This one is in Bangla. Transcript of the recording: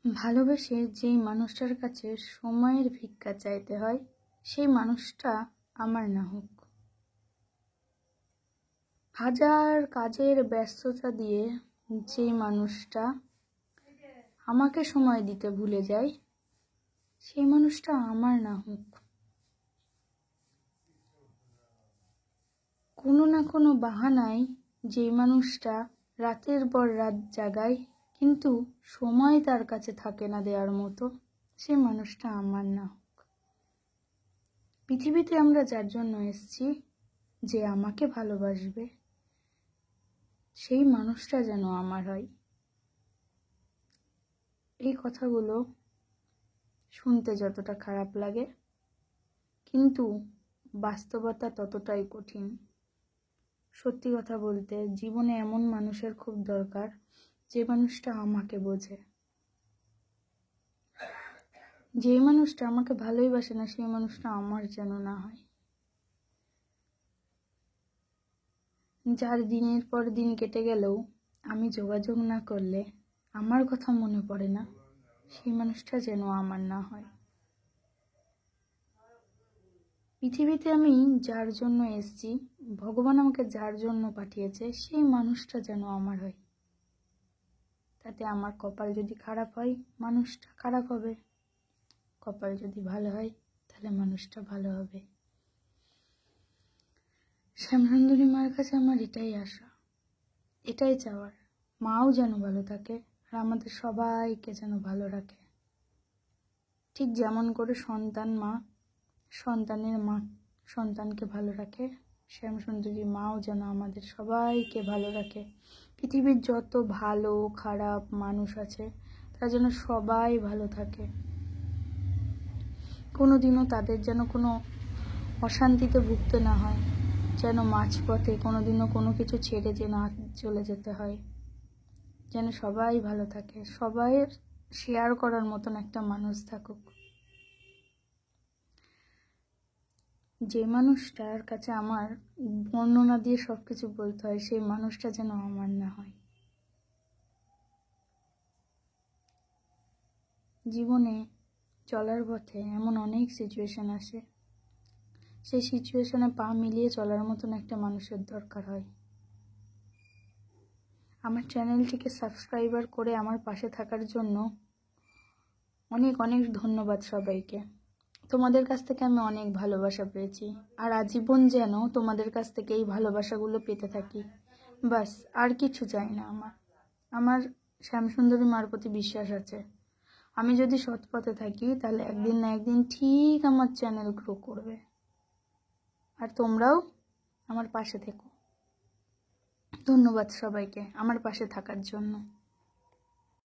ভালোবেসে যেই মানুষটার কাছে সময়ের ভিক্ষা চাইতে হয় সেই মানুষটা আমার না হোক। হাজার কাজের ব্যস্ততা দিয়ে যেই মানুষটা আমাকে সময় দিতে ভুলে যায় সেই মানুষটা আমার না হোক। কোনো না কোনো বাহানায় যেই মানুষটা রাতের পর রাত জাগায় কিন্তু সময় তার কাছে থাকে না দেওয়ার মতো, সেই মানুষটা আমার না হোক। পৃথিবীতে আমরা যার জন্য এসেছি, যে আমাকে ভালোবাসবে, সেই মানুষটা যেন আমার হয়। এই কথাগুলো শুনতে যতটা খারাপ লাগে কিন্তু বাস্তবতা ততটাই কঠিন। সত্যি কথা বলতে জীবনে এমন মানুষের খুব দরকার যে মানুষটা আমাকে বোঝে। যে মানুষটা আমাকে ভালোই বাসে না সেই মানুষটা আমার যেন না হয়। যার দিনের পর দিন কেটে গেলেও আমি যোগাযোগ না করলে আমার কথা মনে পড়ে না, সেই মানুষটা যেন আমার না হয়। পৃথিবীতে আমি যার জন্য এসেছি, ভগবান আমাকে যার জন্য পাঠিয়েছে, সেই মানুষটা যেন আমার হয়। তাতে আমার কপাল যদি খারাপ হয় মানুষটা খারাপ হবে, কপাল যদি ভালো হয় তাহলে মানুষটা ভালো হবে। শ্যামসুন্দরী মার কাছে আমার এটাই আশা, এটাই চাওয়ার, মাও যেন ভালো থাকে আর আমাদের সবাইকে যেন ভালো রাখে। ঠিক যেমন করে সন্তানের মা সন্তানকে ভালো রাখে, শ্যামসুন্দরী মাও যেন আমাদের সবাইকে ভালো রাখে। পৃথিবীর যত ভালো খারাপ মানুষ আছে তারা যেন সবাই ভালো থাকে, কোনোদিনও তাদের যেন কোনো অশান্তিতে ভুগতে না হয়, যেন মাঝপথে কোনোদিনও কোনো কিছু ছেড়ে যে না চলে যেতে হয়, যেন সবাই ভালো থাকে, সবাই শেয়ার করার মতন একটা মানুষ থাকুক। যে মানুষটার কাছে আমার বর্ণনা দিয়ে সবকিছু বলতে হয় সেই মানুষটা যেন আমার না হয়। জীবনে চলার পথে এমন অনেক সিচুয়েশন আসে, সেই সিচুয়েশনে পা মিলিয়ে চলার মতন একটা মানুষের দরকার হয়। আমার চ্যানেলটিকে সাবস্ক্রাইবার করে আমার পাশে থাকার জন্য অনেক অনেক ধন্যবাদ সবাইকে। তোমাদের কাছ থেকে আমি অনেক ভালোবাসা পেয়েছি, আর আজীবন যেন তোমাদের কাছ থেকে এই ভালোবাসাগুলো পেতে থাকি। বাস, আর কিছু চাই না। আমার শ্যামসুন্দরী মার প্রতি বিশ্বাস আছে, আমি যদি সৎ পথে থাকি তাহলে একদিন না একদিন ঠিক আমার চ্যানেল গ্রো করবে। আর তোমরাও আমার পাশে থেকো। ধন্যবাদ সবাইকে আমার পাশে থাকার জন্য।